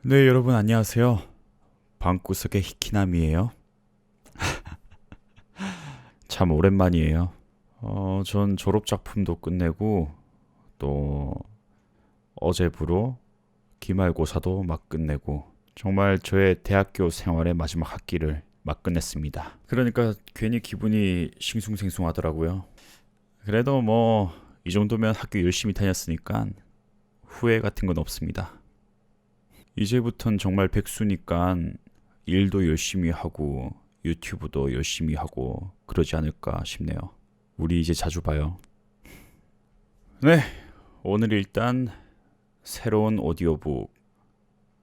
네, 여러분 안녕하세요. 방구석의 히키남이에요. 참 오랜만이에요. 전 졸업작품도 끝내고 또 어제부로 기말고사도 막 끝내고 정말 저의 대학교 생활의 마지막 학기를 막 끝냈습니다. 그러니까 괜히 기분이 싱숭생숭하더라고요. 그래도 뭐 이 정도면 학교 열심히 다녔으니까 후회 같은 건 없습니다. 이제부턴 정말 백수니까 일도 열심히 하고 유튜브도 열심히 하고 그러지 않을까 싶네요. 우리 이제 자주 봐요. 네, 오늘 일단 새로운 오디오북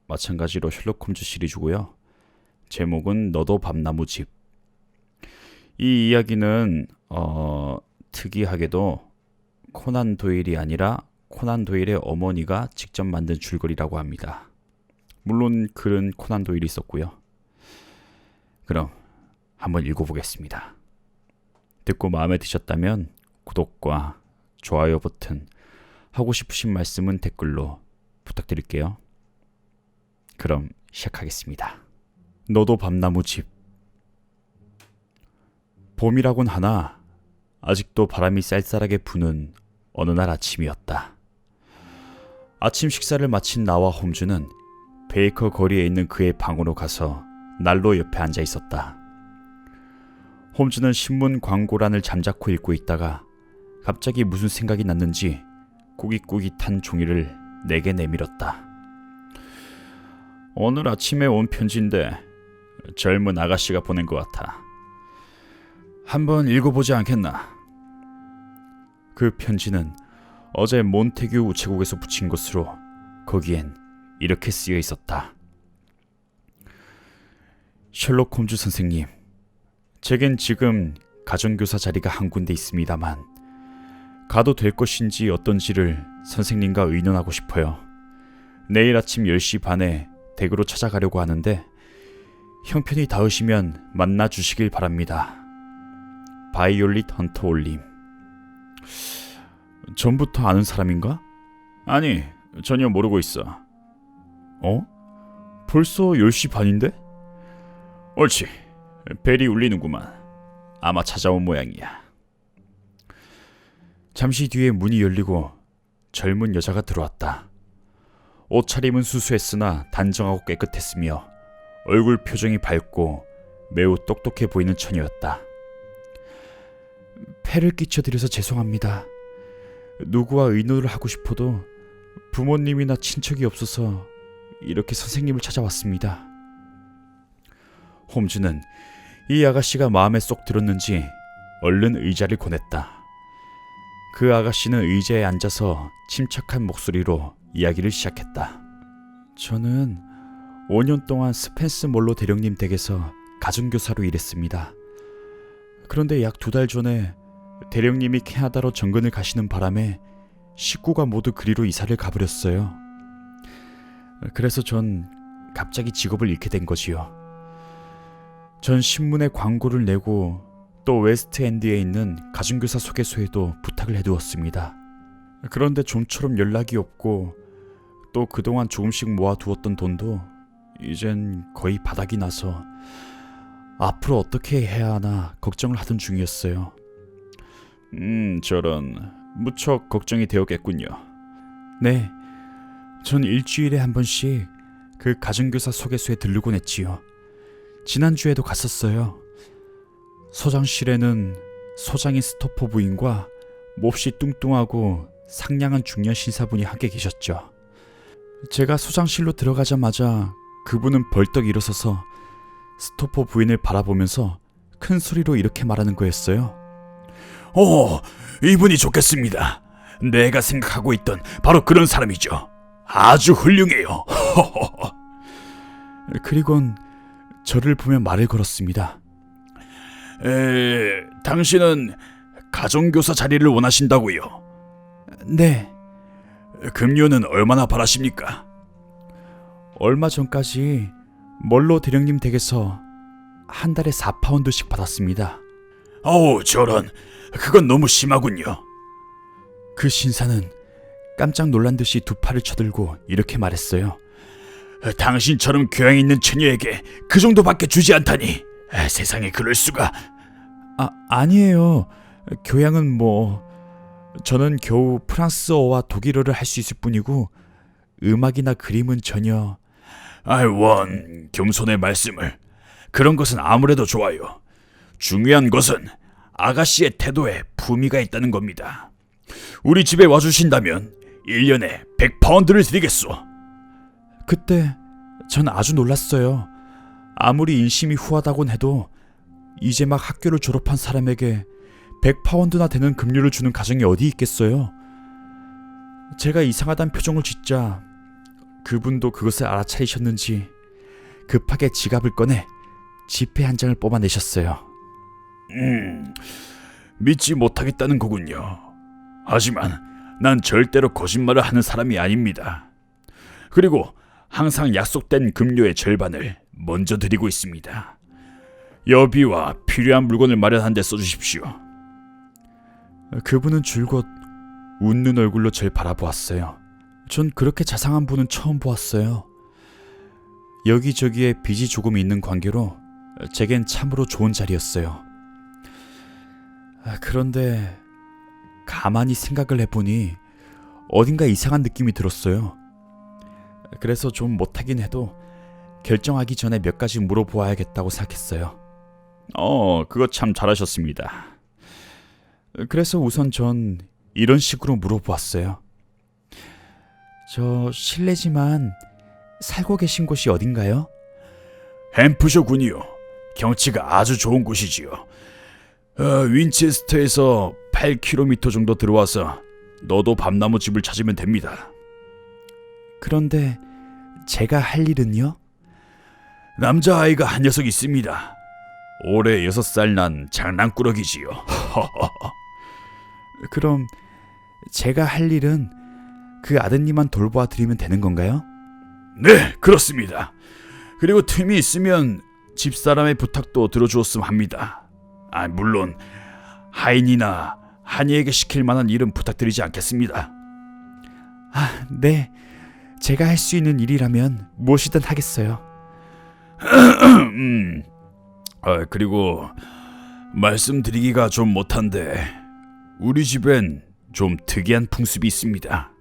마찬가지로 셜록 홈즈 시리즈고요. 제목은 너도 밤나무집. 이 이야기는 특이하게도 코난 도일이 아니라 코난 도일의 어머니가 직접 만든 줄거리라고 합니다. 물론 글은 코난 도일이 썼고요. 그럼 한번 읽어보겠습니다. 듣고 마음에 드셨다면 구독과 좋아요 버튼, 하고 싶으신 말씀은 댓글로 부탁드릴게요. 그럼 시작하겠습니다. 너도 밤나무집. 봄이라곤 하나 아직도 바람이 쌀쌀하게 부는 어느 날 아침이었다. 아침 식사를 마친 나와 홈즈는 베이커 거리에 있는 그의 방으로 가서 난로 옆에 앉아 있었다. 홈즈는 신문 광고란을 잠자코 읽고 있다가 갑자기 무슨 생각이 났는지 꾸깃꾸깃한 종이를 내게 내밀었다. 오늘 아침에 온 편지인데 젊은 아가씨가 보낸 것 같아. 한번 읽어보지 않겠나? 그 편지는 어제 몬테규 우체국에서 붙인 것으로 거기엔 이렇게 쓰여 있었다. 셜록 홈즈 선생님, 제겐 지금 가정교사 자리가 한 군데 있습니다만 가도 될 것인지 어떤지를 선생님과 의논하고 싶어요. 내일 아침 10시 반에 댁으로 찾아가려고 하는데 형편이 닿으시면 만나 주시길 바랍니다. 바이올릿 헌터 올림. 전부터 아는 사람인가? 아니, 전혀 모르고 있어. 벌써 10시 반인데? 옳지. 벨이 울리는구만. 아마 찾아온 모양이야. 잠시 뒤에 문이 열리고 젊은 여자가 들어왔다. 옷차림은 수수했으나 단정하고 깨끗했으며 얼굴 표정이 밝고 매우 똑똑해 보이는 처녀였다. 폐를 끼쳐드려서 죄송합니다. 누구와 의논을 하고 싶어도 부모님이나 친척이 없어서 이렇게 선생님을 찾아왔습니다. 홈즈는 이 아가씨가 마음에 쏙 들었는지 얼른 의자를 권했다. 그 아가씨는 의자에 앉아서 침착한 목소리로 이야기를 시작했다. 저는 5년 동안 스펜스 몰로 대령님 댁에서 가정교사로 일했습니다. 그런데 약 2달 전에 대령님이 캐나다로 정근을 가시는 바람에 식구가 모두 그리로 이사를 가버렸어요. 그래서 전 갑자기 직업을 잃게 된 거지요. 전 신문에 광고를 내고 또 웨스트엔드에 있는 가정교사 소개소에도 부탁을 해두었습니다. 그런데 좀처럼 연락이 없고 또 그동안 조금씩 모아두었던 돈도 이젠 거의 바닥이 나서 앞으로 어떻게 해야 하나 걱정을 하던 중이었어요. 저런, 무척 걱정이 되었겠군요. 네, 전 일주일에 한 번씩 그 가정교사 소개소에 들르곤 했지요. 지난주에도 갔었어요. 소장실에는 소장인 스토퍼 부인과 몹시 뚱뚱하고 상냥한 중년 신사분이 함께 계셨죠. 제가 소장실로 들어가자마자 그분은 벌떡 일어서서 스토퍼 부인을 바라보면서 큰 소리로 이렇게 말하는 거였어요. 이분이 좋겠습니다. 내가 생각하고 있던 바로 그런 사람이죠. 아주 훌륭해요. 그리곤 저를 보며 말을 걸었습니다. 당신은 가정교사 자리를 원하신다고요? 네. 급료는 얼마나 바라십니까? 얼마 전까지 멀로 대령님 댁에서 한 달에 4파운드씩 받았습니다. 저런, 그건 너무 심하군요. 그 신사는 깜짝 놀란 듯이 두 팔을 쳐들고 이렇게 말했어요. 당신처럼 교양 있는 처녀에게 그 정도밖에 주지 않다니. 세상에 그럴 수가. 아니에요. 교양은 저는 겨우 프랑스어와 독일어를 할 수 있을 뿐이고 음악이나 그림은 전혀. 원, 겸손의 말씀을. 그런 것은 아무래도 좋아요. 중요한 것은 아가씨의 태도에 품위가 있다는 겁니다. 우리 집에 와주신다면 1년에 100파운드를 드리겠소. 그때 전 아주 놀랐어요. 아무리 인심이 후하다곤 해도 이제 막 학교를 졸업한 사람에게 100파운드나 되는 급료를 주는 가정이 어디 있겠어요. 제가 이상하다는 표정을 짓자 그분도 그것을 알아차리셨는지 급하게 지갑을 꺼내 지폐 한 장을 뽑아내셨어요. 믿지 못하겠다는 거군요. 하지만 난 절대로 거짓말을 하는 사람이 아닙니다. 그리고 항상 약속된 급료의 절반을 먼저 드리고 있습니다. 여비와 필요한 물건을 마련하는 데 써주십시오. 그분은 줄곧 웃는 얼굴로 절 바라보았어요. 전 그렇게 자상한 분은 처음 보았어요. 여기저기에 빚이 조금 있는 관계로 제겐 참으로 좋은 자리였어요. 그런데 가만히 생각을 해보니 어딘가 이상한 느낌이 들었어요. 그래서 좀 못하긴 해도 결정하기 전에 몇 가지 물어보아야겠다고 생각했어요. 그거 참 잘하셨습니다. 그래서 우선 전 이런 식으로 물어보았어요. 실례지만 살고 계신 곳이 어딘가요? 햄프셔군요. 경치가 아주 좋은 곳이지요. 윈체스터에서 8km 정도 들어와서 너도 밤나무 집을 찾으면 됩니다. 그런데 제가 할 일은요? 남자아이가 한 녀석 있습니다. 올해 6살 난 장난꾸러기지요. 그럼 제가 할 일은 그 아드님만 돌보아 드리면 되는 건가요? 네, 그렇습니다. 그리고 틈이 있으면 집사람의 부탁도 들어주었으면 합니다. 물론 하인이나 한이에게 시킬 만한 일은 부탁드리지 않겠습니다. 네. 제가 할 수 있는 일이라면 무엇이든 하겠어요. 그리고 말씀드리기가 좀 못한데 우리 집엔 좀 특이한 풍습이 있습니다.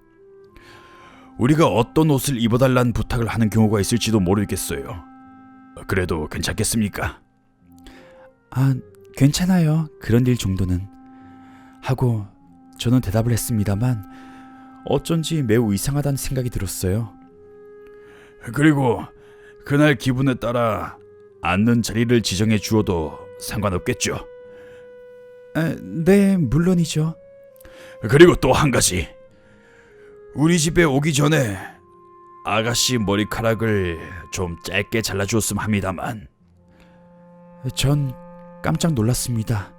우리가 어떤 옷을 입어달라는 부탁을 하는 경우가 있을지도 모르겠어요. 그래도 괜찮겠습니까? 괜찮아요. 그런 일 정도는. 하고 저는 대답을 했습니다만 어쩐지 매우 이상하다는 생각이 들었어요. 그리고 그날 기분에 따라 앉는 자리를 지정해 주어도 상관없겠죠? 네, 물론이죠. 그리고 또 한 가지. 우리 집에 오기 전에 아가씨 머리카락을 좀 짧게 잘라주었으면 합니다만. 전 깜짝 놀랐습니다.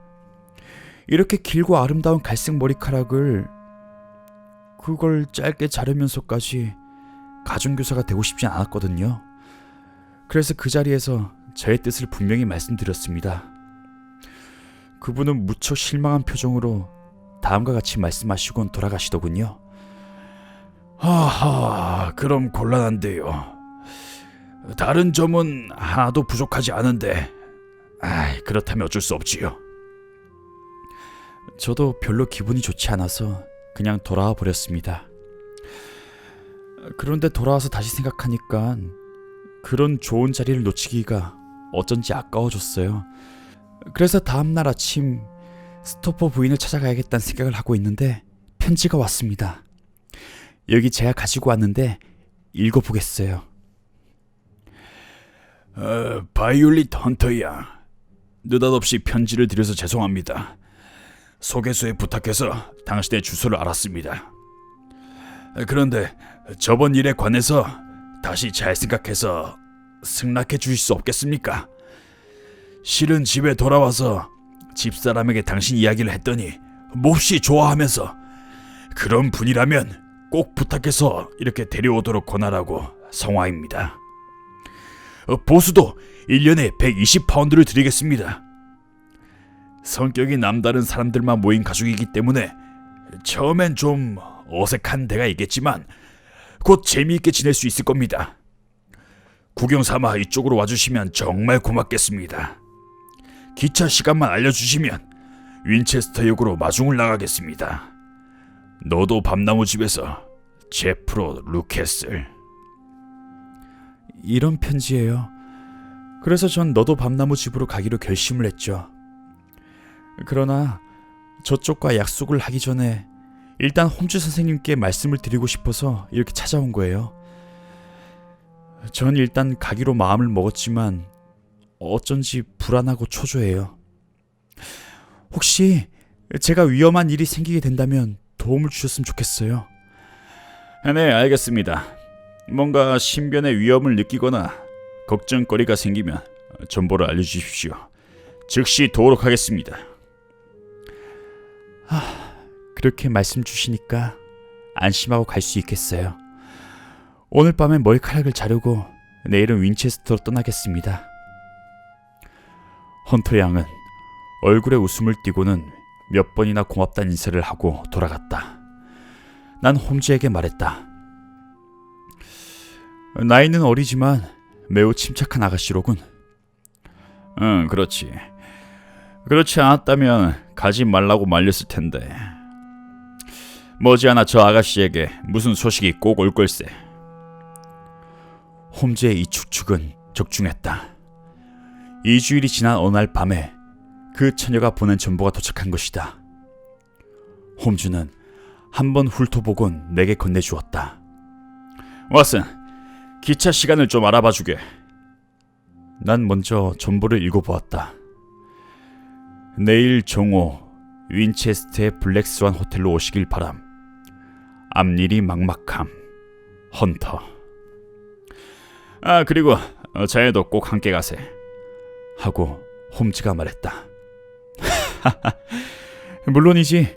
이렇게 길고 아름다운 갈색 머리카락을 그걸 짧게 자르면서까지 가정교사가 되고 싶지 않았거든요. 그래서 그 자리에서 저의 뜻을 분명히 말씀드렸습니다. 그분은 무척 실망한 표정으로 다음과 같이 말씀하시곤 돌아가시더군요. 그럼 곤란한데요. 다른 점은 하나도 부족하지 않은데 그렇다면 어쩔 수 없지요. 저도 별로 기분이 좋지 않아서 그냥 돌아와 버렸습니다. 그런데 돌아와서 다시 생각하니까 그런 좋은 자리를 놓치기가 어쩐지 아까워졌어요. 그래서 다음날 아침 스토퍼 부인을 찾아가야겠다는 생각을 하고 있는데 편지가 왔습니다. 여기 제가 가지고 왔는데 읽어보겠어요. 바이올릿 헌터 양, 느닷없이 편지를 드려서 죄송합니다. 소개서에 부탁해서 당신의 주소를 알았습니다. 그런데 저번 일에 관해서 다시 잘 생각해서 승낙해 주실 수 없겠습니까? 실은 집에 돌아와서 집사람에게 당신 이야기를 했더니 몹시 좋아하면서 그런 분이라면 꼭 부탁해서 이렇게 데려오도록 권하라고 성화입니다. 보수도 1년에 120파운드를 드리겠습니다. 성격이 남다른 사람들만 모인 가족이기 때문에 처음엔 좀 어색한 데가 있겠지만 곧 재미있게 지낼 수 있을 겁니다. 구경 삼아 이쪽으로 와주시면 정말 고맙겠습니다. 기차 시간만 알려주시면 윈체스터역으로 마중을 나가겠습니다. 너도 밤나무 집에서 제프로 루캐슬. 이런 편지예요. 그래서 전 너도 밤나무 집으로 가기로 결심을 했죠. 그러나 저쪽과 약속을 하기 전에 일단 홈즈 선생님께 말씀을 드리고 싶어서 이렇게 찾아온 거예요. 전 일단 가기로 마음을 먹었지만 어쩐지 불안하고 초조해요. 혹시 제가 위험한 일이 생기게 된다면 도움을 주셨으면 좋겠어요. 네, 알겠습니다. 뭔가 신변의 위험을 느끼거나 걱정거리가 생기면 정보를 알려주십시오. 즉시 도록 하겠습니다. 그렇게 말씀 주시니까 안심하고 갈 수 있겠어요. 오늘 밤에 머리카락을 자르고 내일은 윈체스터로 떠나겠습니다. 헌터 양은 얼굴에 웃음을 띠고는 몇 번이나 고맙다는 인사를 하고 돌아갔다. 난 홈즈에게 말했다. 나이는 어리지만 매우 침착한 아가씨로군. 응, 그렇지. 그렇지 않았다면 가지 말라고 말렸을 텐데. 머지않아 저 아가씨에게 무슨 소식이 꼭 올 걸세. 홈즈의 이 축축은 적중했다. 2주일이 지난 어느 날 밤에 그 처녀가 보낸 전보가 도착한 것이다. 홈즈는 한번 훑어보곤 내게 건네주었다. 왓슨, 기차 시간을 좀 알아봐주게. 난 먼저 전보를 읽어보았다. 내일 정오 윈체스터의 블랙스완 호텔로 오시길 바람. 앞일이 막막함. 헌터. 그리고 자네도 꼭 함께 가세. 하고 홈즈가 말했다. 물론이지.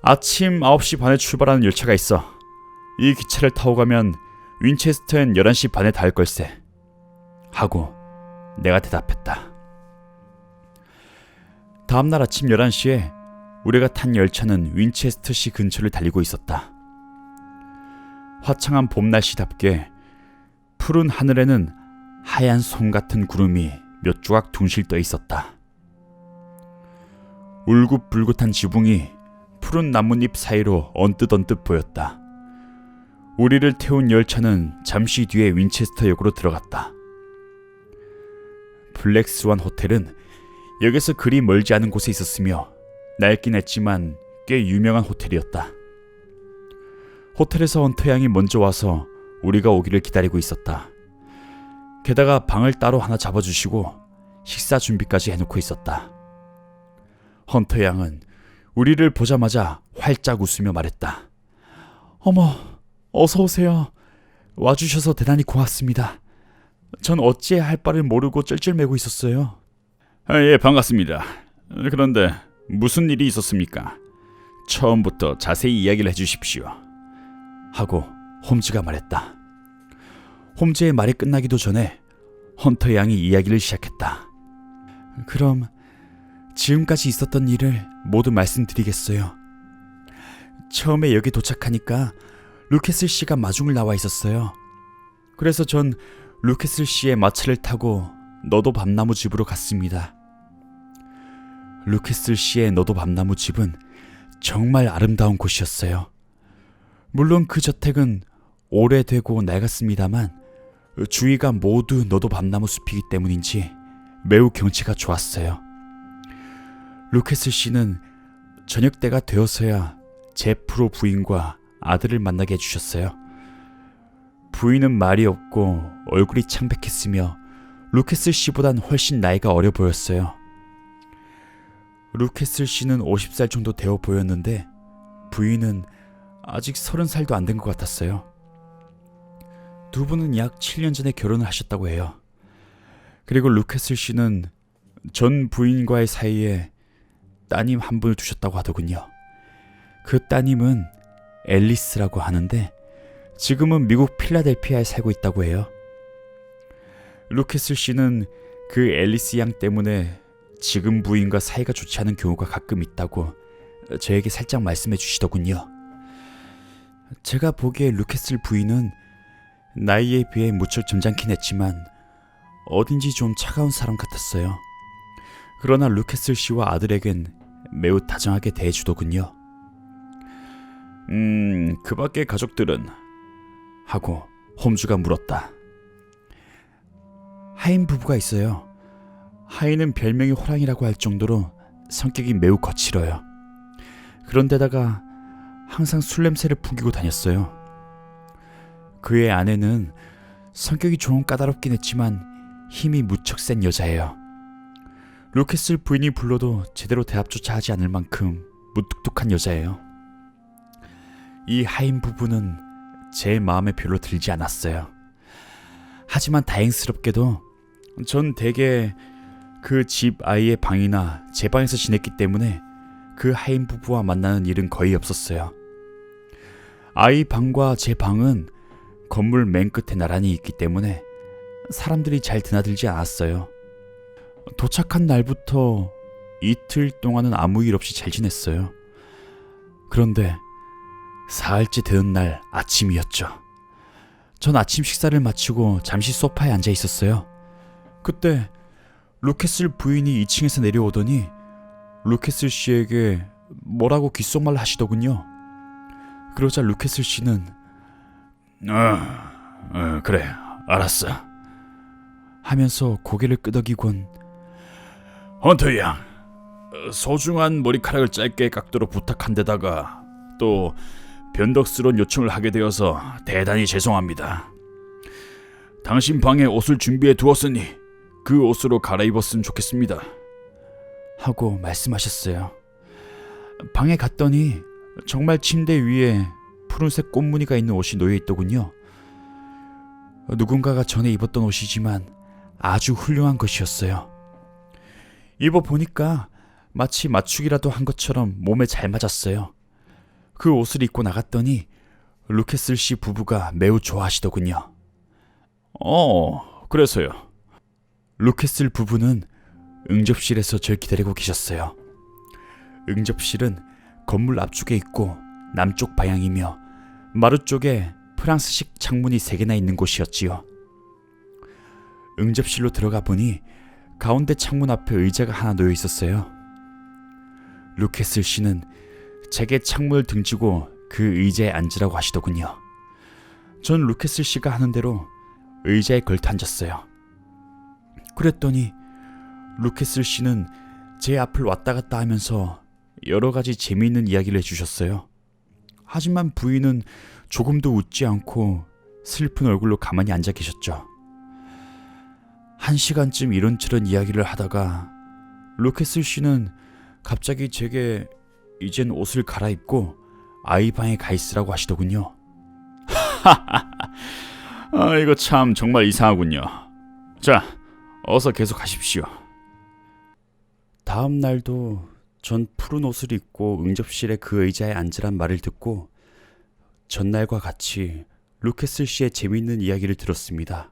아침 9시 반에 출발하는 열차가 있어. 이 기차를 타고 가면 윈체스터엔 11시 반에 닿을 걸세. 하고 내가 대답했다. 다음날 아침 11시에 우리가 탄 열차는 윈체스터시 근처를 달리고 있었다. 화창한 봄 날씨답게 푸른 하늘에는 하얀 솜 같은 구름이 몇 조각 둥실 떠 있었다. 울긋불긋한 지붕이 푸른 나뭇잎 사이로 언뜻언뜻 보였다. 우리를 태운 열차는 잠시 뒤에 윈체스터역으로 들어갔다. 블랙스완 호텔은 역에서 그리 멀지 않은 곳에 있었으며 낡긴 했지만 꽤 유명한 호텔이었다. 호텔에서 헌터 양이 먼저 와서 우리가 오기를 기다리고 있었다. 게다가 방을 따로 하나 잡아주시고 식사 준비까지 해놓고 있었다. 헌터 양은 우리를 보자마자 활짝 웃으며 말했다. 어머, 어서 오세요. 와주셔서 대단히 고맙습니다. 전 어찌해야 할 바를 모르고 쩔쩔매고 있었어요. 예, 반갑습니다. 그런데 무슨 일이 있었습니까? 처음부터 자세히 이야기를 해주십시오. 하고 홈즈가 말했다. 홈즈의 말이 끝나기도 전에 헌터 양이 이야기를 시작했다. 그럼 지금까지 있었던 일을 모두 말씀드리겠어요. 처음에 여기 도착하니까 루캐슬 씨가 마중을 나와 있었어요. 그래서 전 루캐슬 씨의 마차를 타고 너도 밤나무 집으로 갔습니다. 루캐슬 씨의 너도 밤나무 집은 정말 아름다운 곳이었어요. 물론 그 저택은 오래되고 낡았습니다만 주위가 모두 너도 밤나무 숲이기 때문인지 매우 경치가 좋았어요. 루캐슬 씨는 저녁 때가 되어서야 제프로 부인과 아들을 만나게 해주셨어요. 부인은 말이 없고 얼굴이 창백했으며 루캐슬 씨보단 훨씬 나이가 어려 보였어요. 루캐슬 씨는 50살 정도 되어 보였는데 부인은 아직 30살도 안 된 것 같았어요. 두 분은 약 7년 전에 결혼을 하셨다고 해요. 그리고 루캐슬 씨는 전 부인과의 사이에 따님 한 분을 두셨다고 하더군요. 그 따님은 앨리스라고 하는데 지금은 미국 필라델피아에 살고 있다고 해요. 루캐슬 씨는 그 앨리스 양 때문에 지금 부인과 사이가 좋지 않은 경우가 가끔 있다고 저에게 살짝 말씀해 주시더군요. 제가 보기에 루캐슬 부인은 나이에 비해 무척 점잖긴 했지만 어딘지 좀 차가운 사람 같았어요. 그러나 루캐슬 씨와 아들에겐 매우 다정하게 대해주더군요. 그 밖의 가족들은? 하고 홈즈가 물었다. 하인 부부가 있어요. 하인은 별명이 호랑이라고 할 정도로 성격이 매우 거칠어요. 그런데다가 항상 술 냄새를 풍기고 다녔어요. 그의 아내는 성격이 좀 까다롭긴 했지만 힘이 무척 센 여자예요. 루캐슬 부인이 불러도 제대로 대답조차 하지 않을 만큼 무뚝뚝한 여자예요. 이 하인 부부는 제 마음에 별로 들지 않았어요. 하지만 다행스럽게도 전 대개 그 집 아이의 방이나 제 방에서 지냈기 때문에 그 하인 부부와 만나는 일은 거의 없었어요. 아이 방과 제 방은 건물 맨 끝에 나란히 있기 때문에 사람들이 잘 드나들지 않았어요. 도착한 날부터 이틀 동안은 아무 일 없이 잘 지냈어요. 그런데 사흘째 되는 날 아침이었죠. 전 아침 식사를 마치고 잠시 소파에 앉아 있었어요. 그때 루캐슬 부인이 2층에서 내려오더니 루캐슬 씨에게 뭐라고 귓속말을 하시더군요. 그러자 루캐슬 씨는 그래, 알았어 하면서 고개를 끄덕이곤 헌터 양, 소중한 머리카락을 짧게 깎도록 부탁한 데다가 또 변덕스러운 요청을 하게 되어서 대단히 죄송합니다. 당신 방에 옷을 준비해 두었으니 그 옷으로 갈아입었으면 좋겠습니다 하고 말씀하셨어요. 방에 갔더니 정말 침대 위에 푸른색 꽃무늬가 있는 옷이 놓여 있더군요. 누군가가 전에 입었던 옷이지만 아주 훌륭한 것이었어요. 입어보니까 마치 맞추기라도 한 것처럼 몸에 잘 맞았어요. 그 옷을 입고 나갔더니 루캐슬 씨 부부가 매우 좋아하시더군요. 그래서요. 루캐슬 부부는 응접실에서 절 기다리고 계셨어요. 응접실은 건물 앞쪽에 있고 남쪽 방향이며 마루 쪽에 프랑스식 창문이 3개나 있는 곳이었지요. 응접실로 들어가 보니 가운데 창문 앞에 의자가 하나 놓여 있었어요. 루캐슬 씨는 제게 창문을 등지고 그 의자에 앉으라고 하시더군요. 전 루캐슬 씨가 하는 대로 의자에 걸터 앉았어요. 그랬더니 루캐슬 씨는 제 앞을 왔다 갔다 하면서 여러 가지 재미있는 이야기를 해주셨어요. 하지만 부인은 조금도 웃지 않고 슬픈 얼굴로 가만히 앉아 계셨죠. 1시간쯤 이런저런 이야기를 하다가 루캐슬 씨는 갑자기 제게 이젠 옷을 갈아입고 아이 방에 가 있으라고 하시더군요. 이거 참 정말 이상하군요. 자, 어서 계속 하십시오. 다음 날도 전 푸른 옷을 입고 응접실에 그 의자에 앉으란 말을 듣고 전날과 같이 루캐슬 씨의 재미있는 이야기를 들었습니다.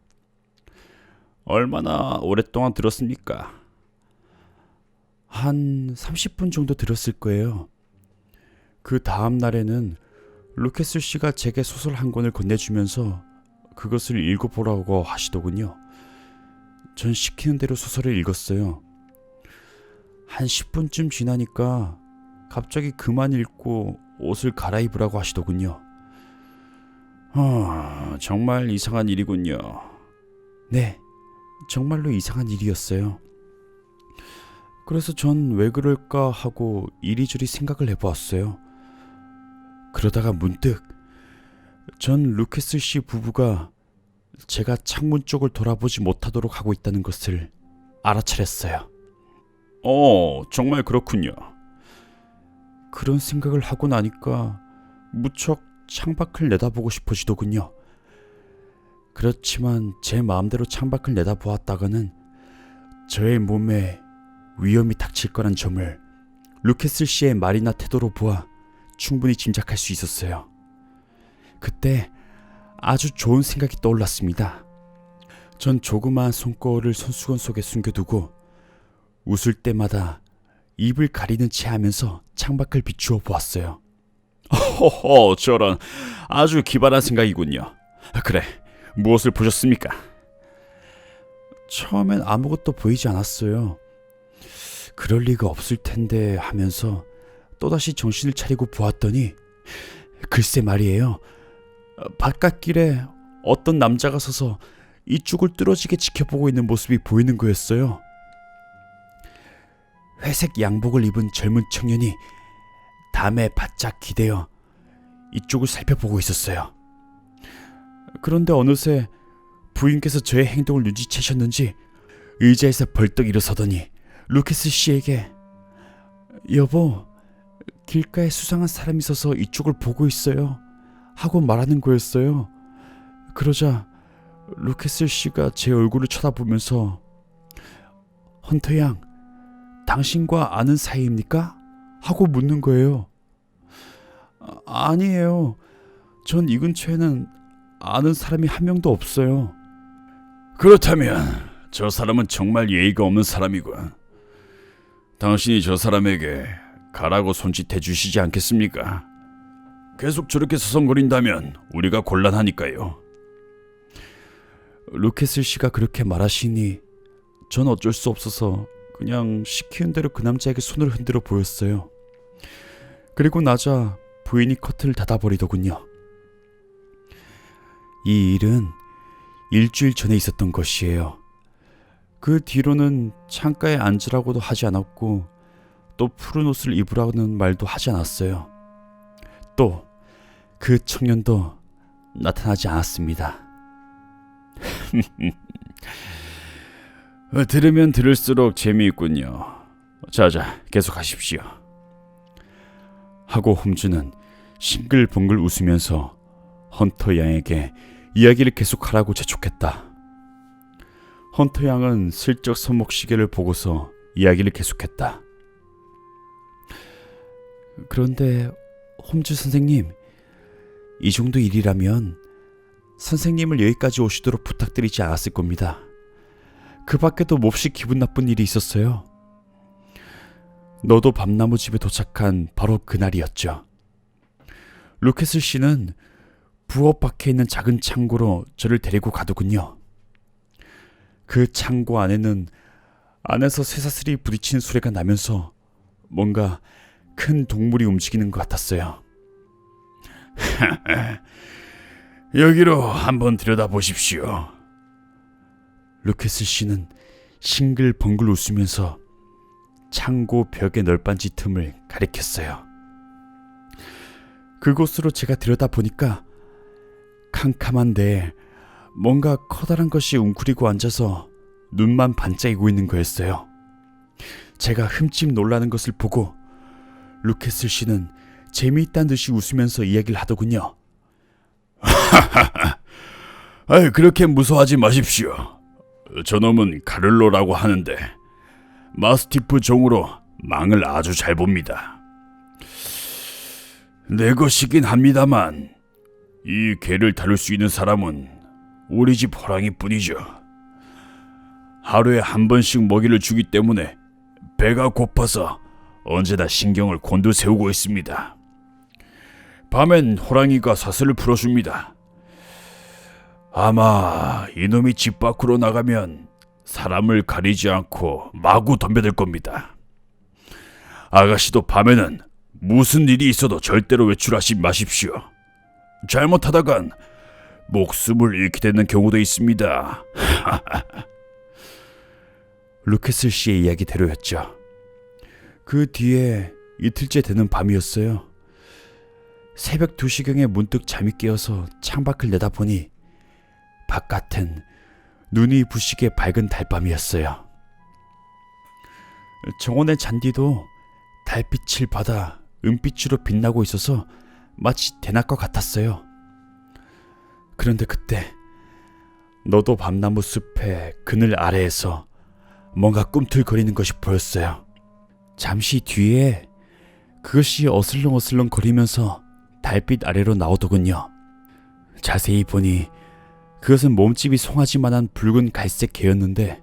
얼마나 오랫동안 들었습니까? 한 30분 정도 들었을 거예요. 그 다음 날에는 루캐슬 씨가 제게 소설 한 권을 건네주면서 그것을 읽어보라고 하시더군요. 전 시키는 대로 소설을 읽었어요. 한 10분쯤 지나니까 갑자기 그만 읽고 옷을 갈아입으라고 하시더군요. 정말 이상한 일이군요. 네, 정말로 이상한 일이었어요. 그래서 전 왜 그럴까 하고 이리저리 생각을 해보았어요. 그러다가 문득 전 루캐슬 씨 부부가 제가 창문 쪽을 돌아보지 못하도록 하고 있다는 것을 알아차렸어요. 정말 그렇군요. 그런 생각을 하고 나니까 무척 창밖을 내다보고 싶어지더군요. 그렇지만 제 마음대로 창밖을 내다보았다가는 저의 몸에 위험이 닥칠 거란 점을 루캐슬 씨의 말이나 태도로 보아 충분히 짐작할 수 있었어요. 그때 아주 좋은 생각이 떠올랐습니다. 전 조그마한 손거울을 손수건 속에 숨겨두고 웃을 때마다 입을 가리는 채 하면서 창밖을 비추어 보았어요. 저런 아주 기발한 생각이군요. 그래, 무엇을 보셨습니까? 처음엔 아무것도 보이지 않았어요. 그럴 리가 없을 텐데 하면서 또다시 정신을 차리고 보았더니 글쎄 말이에요. 바깥길에 어떤 남자가 서서 이쪽을 뚫어지게 지켜보고 있는 모습이 보이는 거였어요. 회색 양복을 입은 젊은 청년이 담에 바짝 기대어 이쪽을 살펴보고 있었어요. 그런데 어느새 부인께서 저의 행동을 눈치채셨는지 의자에서 벌떡 일어서더니 루케스 씨에게 여보, 길가에 수상한 사람이 서서 이쪽을 보고 있어요 하고 말하는 거였어요. 그러자 루케스 씨가 제 얼굴을 쳐다보면서 헌터 양, 당신과 아는 사이입니까? 하고 묻는 거예요. 아니에요. 전 이 근처에는 아는 사람이 한 명도 없어요. 그렇다면 저 사람은 정말 예의가 없는 사람이군. 당신이 저 사람에게 가라고 손짓해 주시지 않겠습니까? 계속 저렇게 서성거린다면 우리가 곤란하니까요. 루케스 씨가 그렇게 말하시니 전 어쩔 수 없어서 그냥 시키는 대로 그 남자에게 손을 흔들어 보였어요. 그리고 나자 부인이 커튼을 닫아버리더군요. 이 일은 일주일 전에 있었던 것이에요. 그 뒤로는 창가에 앉으라고도 하지 않았고 또 푸른 옷을 입으라는 말도 하지 않았어요. 또 그 청년도 나타나지 않았습니다. 들으면 들을수록 재미있군요. 자자, 계속하십시오. 하고 홈즈는 싱글벙글 웃으면서 헌터 양에게 이야기를 계속하라고 재촉했다. 헌터 양은 슬쩍 손목시계를 보고서 이야기를 계속했다. 그런데 홈즈 선생님, 이 정도 일이라면 선생님을 여기까지 오시도록 부탁드리지 않았을 겁니다. 그 밖에도 몹시 기분 나쁜 일이 있었어요. 너도 밤나무 집에 도착한 바로 그날이었죠. 루케스 씨는 부엌 밖에 있는 작은 창고로 저를 데리고 가더군요. 그 창고 안에는 안에서 쇠사슬이 부딪히는 소리가 나면서 뭔가 큰 동물이 움직이는 것 같았어요. 여기로 한번 들여다보십시오. 루케스 씨는 싱글벙글 웃으면서 창고 벽의 널빤지 틈을 가리켰어요. 그곳으로 제가 들여다보니까 캄캄한 데에 뭔가 커다란 것이 웅크리고 앉아서 눈만 반짝이고 있는 거였어요. 제가 흠집 놀라는 것을 보고 루케스 씨는 재미있다는 듯이 웃으면서 이야기를 하더군요. 그렇게 무서워하지 마십시오. 저놈은 카를로라고 하는데 마스티프 종으로 망을 아주 잘 봅니다. 내 것이긴 합니다만 이 개를 다룰 수 있는 사람은 우리 집 호랑이뿐이죠. 하루에 한 번씩 먹이를 주기 때문에 배가 고파서 언제나 신경을 곤두세우고 있습니다. 밤엔 호랑이가 사슬을 풀어줍니다. 아마 이놈이 집 밖으로 나가면 사람을 가리지 않고 마구 덤벼들 겁니다. 아가씨도 밤에는 무슨 일이 있어도 절대로 외출하지 마십시오. 잘못하다간 목숨을 잃게 되는 경우도 있습니다. 루케스 씨의 이야기대로였죠. 그 뒤에 이틀째 되는 밤이었어요. 새벽 2시경에 문득 잠이 깨어서 창밖을 내다보니 바깥은 눈이 부시게 밝은 달밤이었어요. 정원의 잔디도 달빛을 받아 은빛으로 빛나고 있어서 마치 대낮과 같았어요. 그런데 그때 너도 밤나무 숲의 그늘 아래에서 뭔가 꿈틀거리는 것이 보였어요. 잠시 뒤에 그것이 어슬렁어슬렁 거리면서 달빛 아래로 나오더군요. 자세히 보니 그것은 몸집이 송아지만한 붉은 갈색 개였는데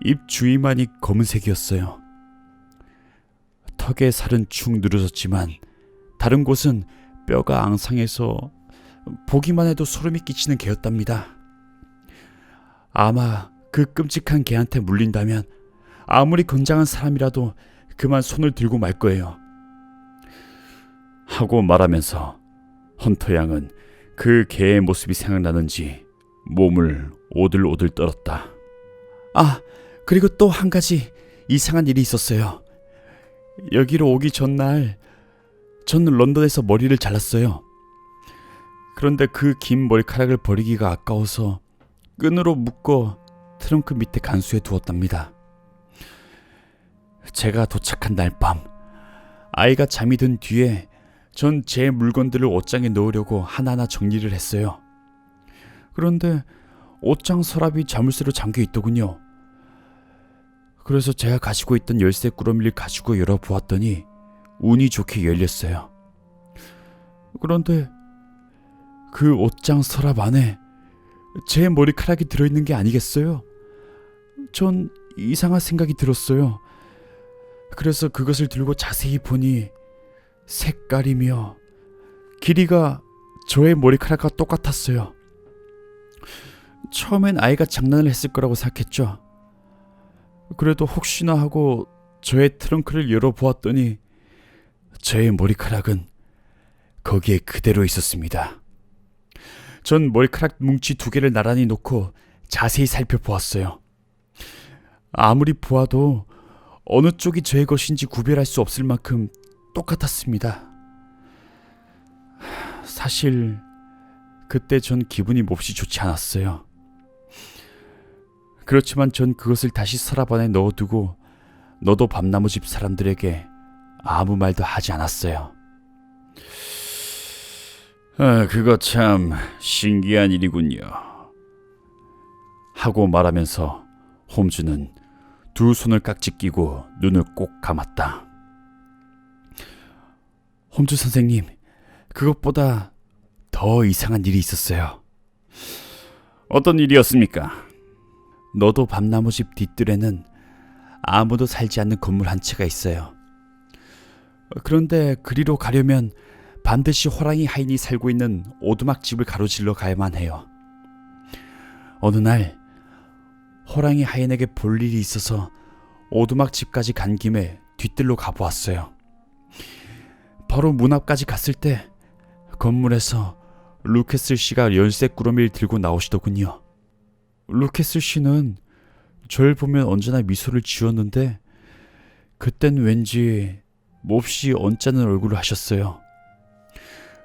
입 주위만이 검은색이었어요. 턱에 살은 축 늘어졌지만 다른 곳은 뼈가 앙상해서 보기만 해도 소름이 끼치는 개였답니다. 아마 그 끔찍한 개한테 물린다면 아무리 건장한 사람이라도 그만 손을 들고 말 거예요. 하고 말하면서 헌터 양은 그 개의 모습이 생각나는지 몸을 오들오들 떨었다. 아, 그리고 또 한 가지 이상한 일이 있었어요. 여기로 오기 전날 저는 런던에서 머리를 잘랐어요. 그런데 그 긴 머리카락을 버리기가 아까워서 끈으로 묶어 트렁크 밑에 간수해 두었답니다. 제가 도착한 날 밤, 아이가 잠이 든 뒤에 전 제 물건들을 옷장에 넣으려고 하나하나 정리를 했어요. 그런데 옷장 서랍이 자물쇠로 잠겨 있더군요. 그래서 제가 가지고 있던 열쇠 꾸러미를 가지고 열어보았더니 운이 좋게 열렸어요. 그런데 그 옷장 서랍 안에 제 머리카락이 들어있는 게 아니겠어요? 전 이상한 생각이 들었어요. 그래서 그것을 들고 자세히 보니 색깔이며 길이가 저의 머리카락과 똑같았어요. 처음엔 아이가 장난을 했을 거라고 생각했죠. 그래도 혹시나 하고 저의 트렁크를 열어보았더니 저의 머리카락은 거기에 그대로 있었습니다. 전 머리카락 뭉치 2개를 나란히 놓고 자세히 살펴보았어요. 아무리 보아도 어느 쪽이 저의 것인지 구별할 수 없을 만큼 똑같았습니다. 사실 그때 전 기분이 몹시 좋지 않았어요. 그렇지만 전 그것을 다시 서랍 안에 넣어두고 너도 밤나무 집 사람들에게 아무 말도 하지 않았어요. 그거 참 신기한 일이군요. 하고 말하면서 홈즈는 2 손을 깍지 끼고 눈을 꼭 감았다. 홈즈 선생님, 그것보다 더 이상한 일이 있었어요. 어떤 일이었습니까? 너도 밤나무 집 뒤뜰에는 아무도 살지 않는 건물 한 채가 있어요. 그런데 그리로 가려면 반드시 호랑이 하인이 살고 있는 오두막 집을 가로질러 가야만 해요. 어느 날 호랑이 하인에게 볼 일이 있어서 오두막 집까지 간 김에 뒤뜰로 가보았어요. 바로 문 앞까지 갔을 때 건물에서 루캐슬 씨가 열쇠 꾸러미를 들고 나오시더군요. 루캐슬 씨는 절 보면 언제나 미소를 지었는데 그땐 왠지 몹시 언짢은 얼굴을 하셨어요.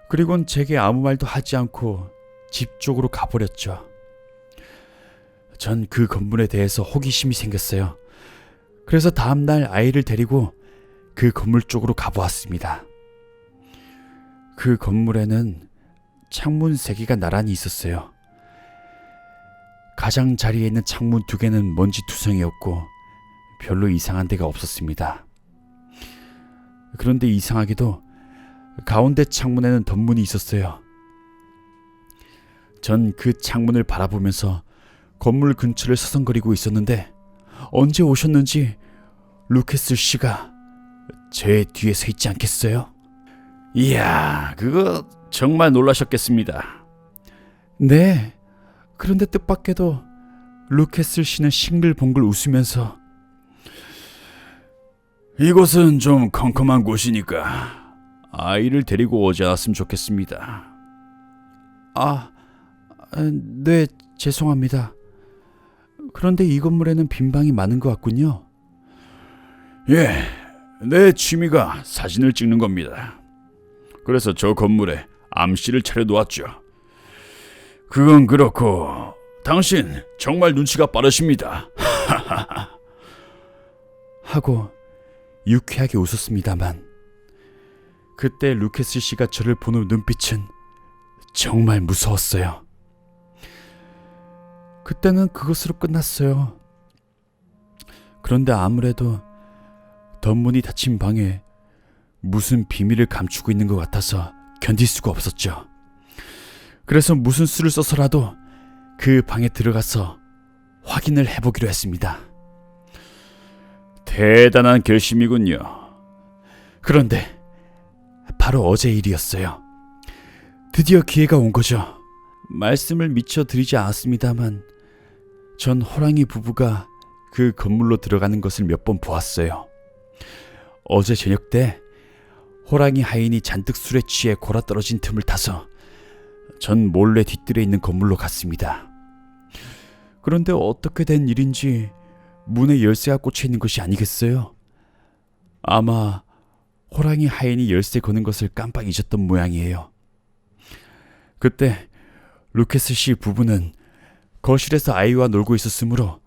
그리고는 제게 아무 말도 하지 않고 집 쪽으로 가버렸죠. 전 그 건물에 대해서 호기심이 생겼어요. 그래서 다음날 아이를 데리고 그 건물 쪽으로 가보았습니다. 그 건물에는 창문 3개가 나란히 있었어요. 가장자리에 있는 창문 2개는 먼지투성이었고 별로 이상한 데가 없었습니다. 그런데 이상하게도 가운데 창문에는 덧문이 있었어요. 전 그 창문을 바라보면서 건물 근처를 서성거리고 있었는데 언제 오셨는지 루캐슬 씨가 제 뒤에 서 있지 않겠어요? 이야, 그거 정말 놀라셨겠습니다. 네, 그런데 뜻밖에도 루캐슬 씨는 싱글벙글 웃으면서 이곳은 좀 컴컴한 곳이니까 아이를 데리고 오지 않았으면 좋겠습니다. 네, 죄송합니다. 그런데 이 건물에는 빈 방이 많은 것 같군요. 예, 내 취미가 사진을 찍는 겁니다. 그래서 저 건물에 암시를 차려놓았죠. 그건 그렇고 당신 정말 눈치가 빠르십니다. 하고 유쾌하게 웃었습니다만 그때 루캐스 씨가 저를 보는 눈빛은 정말 무서웠어요. 그때는 그것으로 끝났어요. 그런데 아무래도 덧문이 닫힌 방에 무슨 비밀을 감추고 있는 것 같아서 견딜 수가 없었죠. 그래서 무슨 수를 써서라도 그 방에 들어가서 확인을 해보기로 했습니다. 대단한 결심이군요. 그런데 바로 어제 일이었어요. 드디어 기회가 온 거죠. 말씀을 미처 드리지 않았습니다만 전 호랑이 부부가 그 건물로 들어가는 것을 몇 번 보았어요. 어제 저녁 때 호랑이 하인이 잔뜩 술에 취해 골아떨어진 틈을 타서 전 몰래 뒤뜰에 있는 건물로 갔습니다. 그런데 어떻게 된 일인지 문에 열쇠가 꽂혀 있는 것이 아니겠어요? 아마 호랑이 하인이 열쇠 거는 것을 깜빡 잊었던 모양이에요. 그때 루케스 씨 부부는 거실에서 아이와 놀고 있었으므로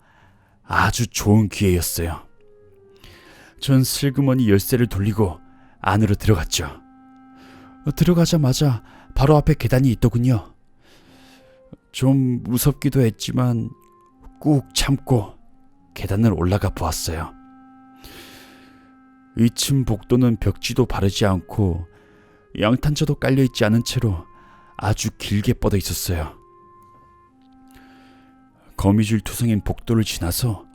아주 좋은 기회였어요. 전 슬그머니 열쇠를 돌리고 안으로 들어갔죠. 들어가자마자 바로 앞에 계단이 있더군요. 좀 무섭기도 했지만 꾹 참고 계단을 올라가 보았어요. 2층 복도는 벽지도 바르지 않고 양탄자도 깔려있지 않은 채로 아주 길게 뻗어 있었어요. 거미줄 투성인 복도를 지나서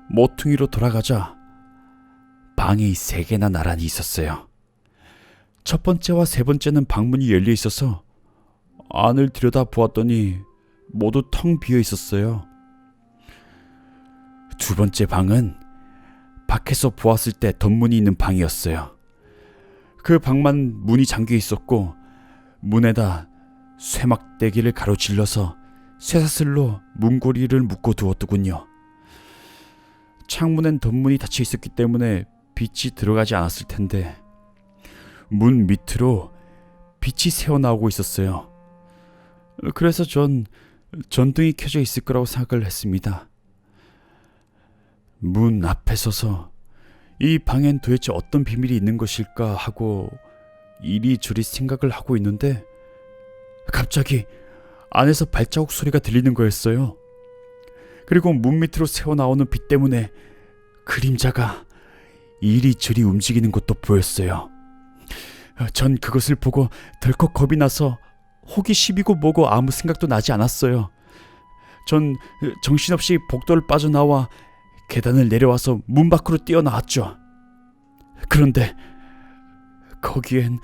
모퉁이로 돌아가자 방이 3개나 나란히 있었어요. 첫 번째와 세 번째는 방문이 열려 있어서 안을 들여다 보았더니 모두 텅 비어 있었어요. 두 번째 방은 밖에서 보았을 때 덧문이 있는 방이었어요. 그 방만 문이 잠겨 있었고 문에다 쇠막대기를 가로질러서 쇠사슬로 문고리를 묶어 두었더군요. 창문엔 덧문이 닫혀 있었기 때문에 빛이 들어가지 않았을 텐데 문 밑으로 빛이 새어나오고 있었어요. 그래서 전 전등이 켜져 있을 거라고 생각을 했습니다. 문 앞에 서서 이 방엔 도대체 어떤 비밀이 있는 것일까 하고 이리저리 생각을 하고 있는데 갑자기 안에서 발자국 소리가 들리는 거였어요. 그리고 문 밑으로 새어나오는 빛 때문에 그림자가 이리저리 움직이는 것도 보였어요. 전 그것을 보고 덜컥 겁이 나서 호기심이고 뭐고 아무 생각도 나지 않았어요. 전 정신없이 복도를 빠져나와 계단을 내려와서 문 밖으로 뛰어나왔죠. 그런데 거기엔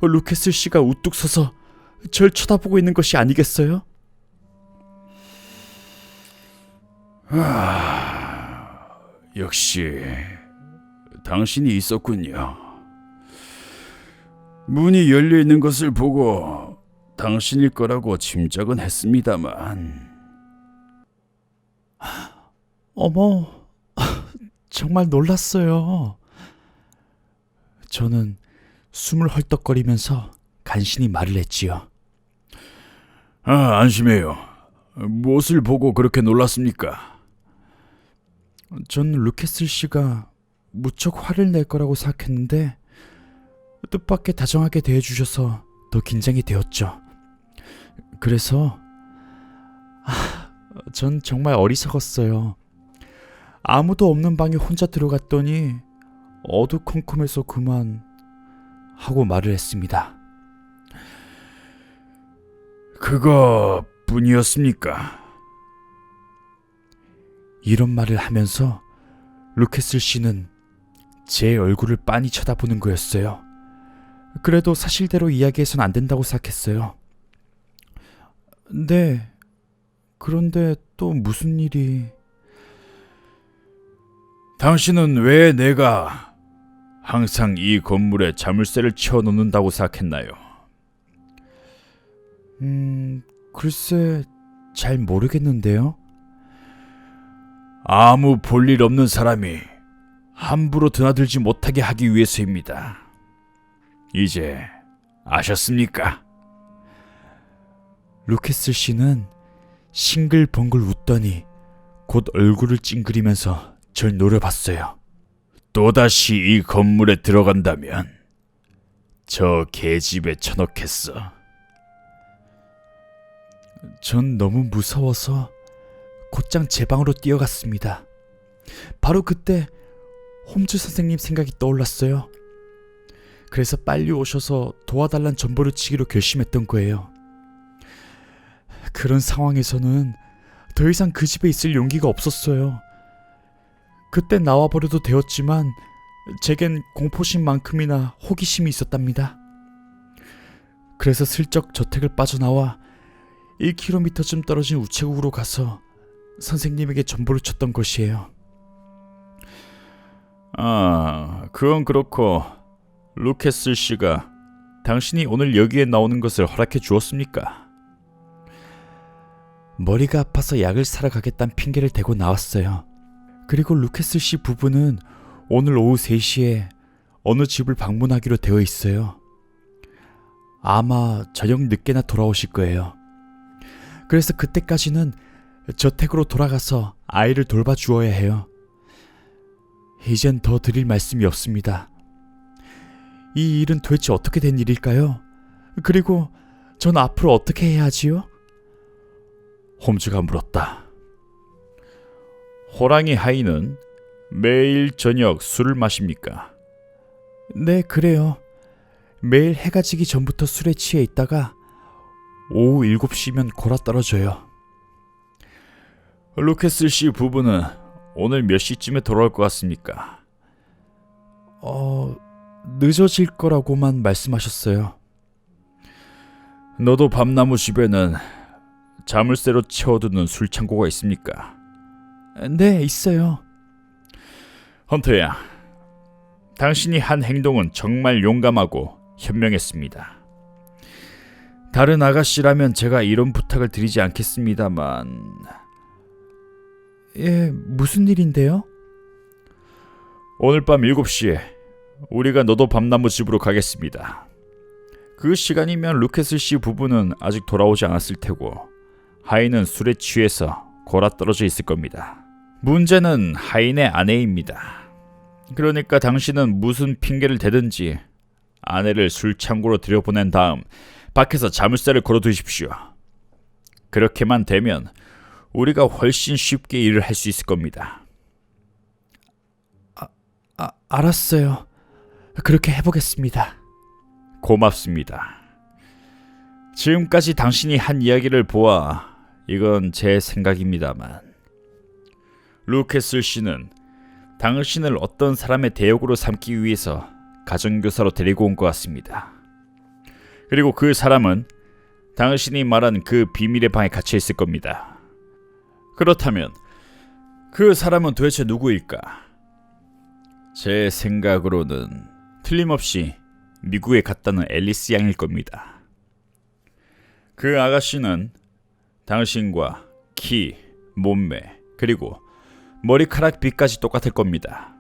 루케스 씨가 우뚝 서서 절 쳐다보고 있는 것이 아니겠어요? 역시 당신이 있었군요. 문이 열려 있는 것을 보고 당신일 거라고 짐작은 했습니다만. 어머, 정말 놀랐어요. 저는 숨을 헐떡거리면서 간신히 말을 했지요. 안심해요. 무엇을 보고 그렇게 놀랐습니까? 전 루케스 씨가 무척 화를 낼 거라고 생각했는데 뜻밖의 다정하게 대해주셔서 더 긴장이 되었죠. 그래서 전 정말 어리석었어요. 아무도 없는 방에 혼자 들어갔더니 어두컴컴해서 그만 하고 말을 했습니다. 그거뿐이었습니까? 이런 말을 하면서 루케스 씨는 제 얼굴을 빤히 쳐다보는 거였어요. 그래도 사실대로 이야기해서는 안 된다고 생각했어요. 네, 그런데 또 무슨 일이... 당신은 왜 내가 항상 이 건물에 자물쇠를 채워놓는다고 생각했나요? 글쎄 잘 모르겠는데요. 아무 볼일 없는 사람이 함부로 드나들지 못하게 하기 위해서입니다. 이제 아셨습니까? 루케스 씨는 싱글벙글 웃더니 곧 얼굴을 찡그리면서 절 노려봤어요. 또다시 이 건물에 들어간다면 저 계집에 쳐넣겠어. 전 너무 무서워서 곧장 제 방으로 뛰어갔습니다. 바로 그때 홈즈 선생님 생각이 떠올랐어요. 그래서 빨리 오셔서 도와달란 전보를 치기로 결심했던 거예요. 그런 상황에서는 더 이상 그 집에 있을 용기가 없었어요. 그때 나와버려도 되었지만 제겐 공포심만큼이나 호기심이 있었답니다. 그래서 슬쩍 저택을 빠져나와 1km쯤 떨어진 우체국으로 가서 선생님에게 전보를 쳤던 것이에요. 아, 그건 그렇고 루케스 씨가 당신이 오늘 여기에 나오는 것을 허락해 주었습니까? 머리가 아파서 약을 사러 가겠다는 핑계를 대고 나왔어요. 그리고 루케스 씨 부부는 오늘 오후 3시에 어느 집을 방문하기로 되어 있어요. 아마 저녁 늦게나 돌아오실 거예요. 그래서 그때까지는 저택으로 돌아가서 아이를 돌봐주어야 해요. 이젠 더 드릴 말씀이 없습니다. 이 일은 도대체 어떻게 된 일일까요? 그리고 전 앞으로 어떻게 해야 하지요? 홈즈가 물었다. 호랑이 하이는 매일 저녁 술을 마십니까? 네, 그래요. 매일 해가 지기 전부터 술에 취해 있다가 오후 7시면 골아떨어져요. 루케스 씨 부부는 오늘 몇 시쯤에 돌아올 것 같습니까? 늦어질 거라고만 말씀하셨어요. 너도 밤나무 집에는 자물쇠로 채워두는 술창고가 있습니까? 네, 있어요. 헌터야, 당신이 한 행동은 정말 용감하고 현명했습니다. 다른 아가씨라면 제가 이런 부탁을 드리지 않겠습니다만... 예, 무슨 일인데요? 오늘 밤 7시에 우리가 너도 밤나무 집으로 가겠습니다. 그 시간이면 루케스 씨 부부는 아직 돌아오지 않았을 테고 하인은 술에 취해서 골아떨어져 있을 겁니다. 문제는 하인의 아내입니다. 그러니까 당신은 무슨 핑계를 대든지 아내를 술창고로 들여보낸 다음 밖에서 자물쇠를 걸어두십시오. 그렇게만 되면 우리가 훨씬 쉽게 일을 할 수 있을 겁니다. 알았어요. 그렇게 해보겠습니다. 고맙습니다. 지금까지 당신이 한 이야기를 보아 이건 제 생각입니다만 루케슬 씨는 당신을 어떤 사람의 대역으로 삼기 위해서 가정교사로 데리고 온 것 같습니다. 그리고 그 사람은 당신이 말한 그 비밀의 방에 갇혀 있을 겁니다. 그렇다면 그 사람은 도대체 누구일까? 제 생각으로는 틀림없이 미국에 갔다는 앨리스 양일 겁니다. 그 아가씨는 당신과 키, 몸매, 그리고 머리카락 빛까지 똑같을 겁니다.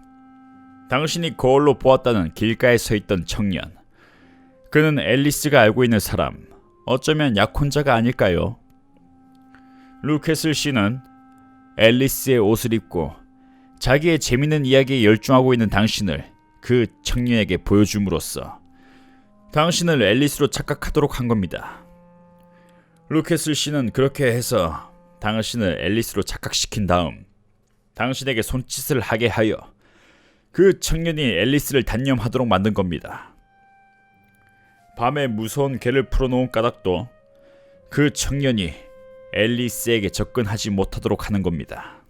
당신이 거울로 보았다는 길가에 서 있던 청년, 그는 앨리스가 알고 있는 사람, 어쩌면 약혼자가 아닐까요? 루케슬 씨는 앨리스의 옷을 입고 자기의 재밌는 이야기에 열중하고 있는 당신을 그 청년에게 보여줌으로써 당신을 앨리스로 착각하도록 한 겁니다. 루케슬 씨는 그렇게 해서 당신을 앨리스로 착각시킨 다음 당신에게 손짓을 하게 하여 그 청년이 앨리스를 단념하도록 만든 겁니다. 밤에 무서운 개를 풀어놓은 까닭도 그 청년이 앨리스에게 접근하지 못하도록 하는 겁니다.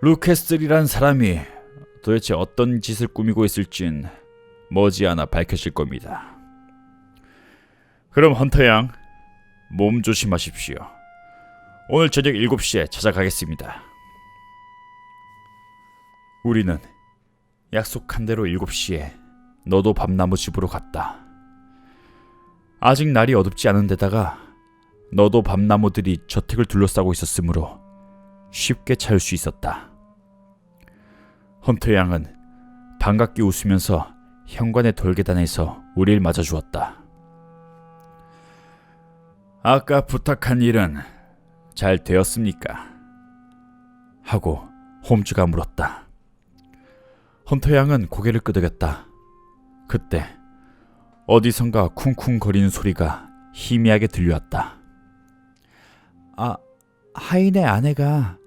루케슬이란 사람이 도대체 어떤 짓을 꾸미고 있을진 머지않아 밝혀질 겁니다. 그럼 헌터 양, 몸 조심하십시오. 오늘 저녁 7시에 찾아가겠습니다. 우리는 약속한 대로 7시에 너도 밤나무 집으로 갔다. 아직 날이 어둡지 않은 데다가 너도 밤나무들이 저택을 둘러싸고 있었으므로 쉽게 찾을 수 있었다. 헌터 양은 반갑게 웃으면서 현관의 돌계단에서 우리를 맞아주었다. 아까 부탁한 일은 잘 되었습니까? 하고 홈즈가 물었다. 헌터 양은 고개를 끄덕였다. 그때 어디선가 쿵쿵거리는 소리가 희미하게 들려왔다. 하인의 아내가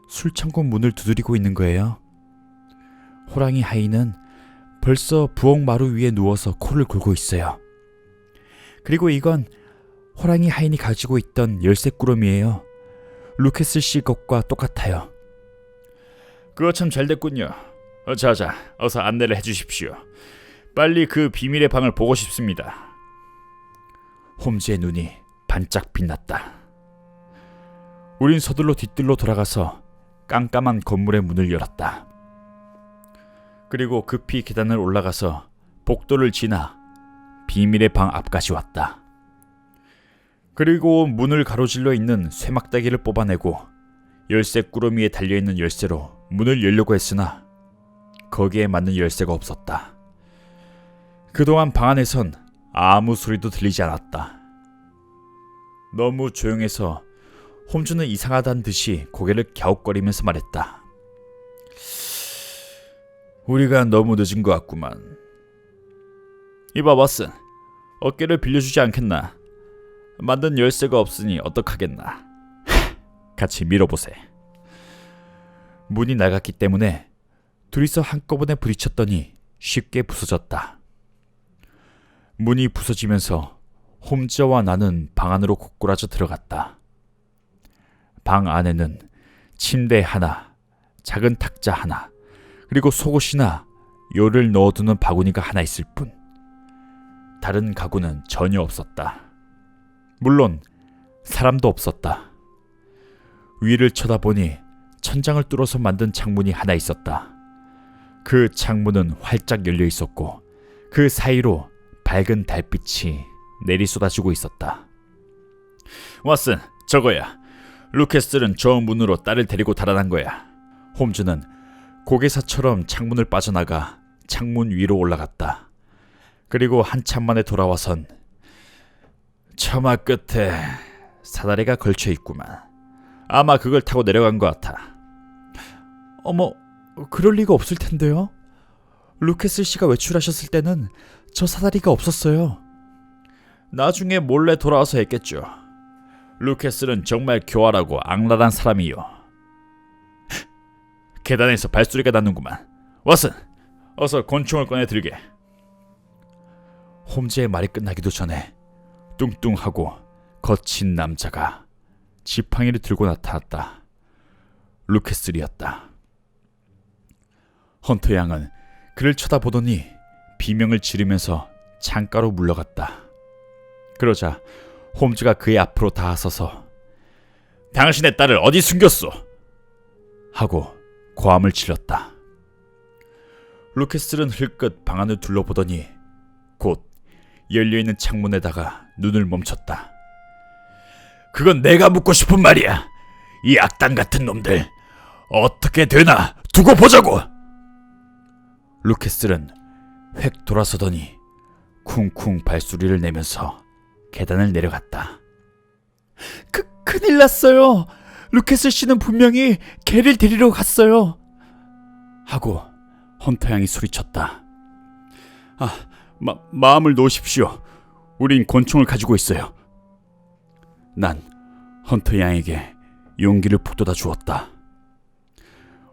술창고 문을 두드리고 있는 거예요. 호랑이 하인은 벌써 부엌 마루 위에 누워서 코를 골고 있어요. 그리고 이건 호랑이 하인이 가지고 있던 열쇠 꾸러미예요. 루케스 씨 것과 똑같아요. 그거 참 잘됐군요. 자자, 어서 안내를 해주십시오. 빨리 그 비밀의 방을 보고 싶습니다. 홈즈의 눈이 반짝 빛났다. 우린 서둘러 뒤뜰로 돌아가서 깜깜한 건물의 문을 열었다. 그리고 급히 계단을 올라가서 복도를 지나 비밀의 방 앞까지 왔다. 그리고 문을 가로질러 있는 쇠막대기를 뽑아내고 열쇠 꾸러미에 달려있는 열쇠로 문을 열려고 했으나 거기에 맞는 열쇠가 없었다. 그동안 방 안에선 아무 소리도 들리지 않았다. 너무 조용해서 홈즈는 이상하다는 듯이 고개를 갸웃거리면서 말했다. 우리가 너무 늦은 것 같구만. 이봐 왓슨, 어깨를 빌려주지 않겠나? 만든 열쇠가 없으니 어떡하겠나. 같이 밀어보세. 문이 나갔기 때문에 둘이서 한꺼번에 부딪혔더니 쉽게 부서졌다. 문이 부서지면서 홈즈와 나는 방 안으로 고꾸라져 들어갔다. 방 안에는 침대 하나, 작은 탁자 하나, 그리고 속옷이나 요를 넣어두는 바구니가 하나 있을 뿐 다른 가구는 전혀 없었다. 물론 사람도 없었다. 위를 쳐다보니 천장을 뚫어서 만든 창문이 하나 있었다. 그 창문은 활짝 열려 있었고 그 사이로 밝은 달빛이 내리쏟아지고 있었다. 왓슨, 저거야. 루캐스는 저 문으로 딸을 데리고 달아난 거야. 홈즈는 고개사처럼 창문을 빠져나가 창문 위로 올라갔다. 그리고 한참 만에 돌아와선 처마 끝에 사다리가 걸쳐 있구만. 아마 그걸 타고 내려간 것 같아. 어머, 그럴 리가 없을 텐데요. 루캐스 씨가 외출하셨을 때는 저 사다리가 없었어요. 나중에 몰래 돌아와서 했겠죠. 루캐스는 정말 교활하고 악랄한 사람이요. 계단에서 발소리가 나는구만. 왓슨, 어서 권총을 꺼내 들게. 홈즈의 말이 끝나기도 전에 뚱뚱하고 거친 남자가 지팡이를 들고 나타났다. 루캐스리였다. 헌터 양은 그를 쳐다보더니 비명을 지르면서 창가로 물러갔다. 그러자 홈즈가 그의 앞으로 다가서서 당신의 딸을 어디 숨겼소? 하고 고함을 질렀다. 루캐스는 흘끗 방 안을 둘러보더니 곧 열려있는 창문에다가 눈을 멈췄다. 그건 내가 묻고 싶은 말이야. 이 악당 같은 놈들 어떻게 되나 두고 보자고. 루캐스는 획 돌아서더니 쿵쿵 발소리를 내면서 계단을 내려갔다. 큰일 났어요. 루캐스 씨는 분명히 개를 데리러 갔어요. 하고 헌터 양이 소리쳤다. 마음을 놓으십시오. 우린 권총을 가지고 있어요. 난 헌터 양에게 용기를 북돋아 주었다.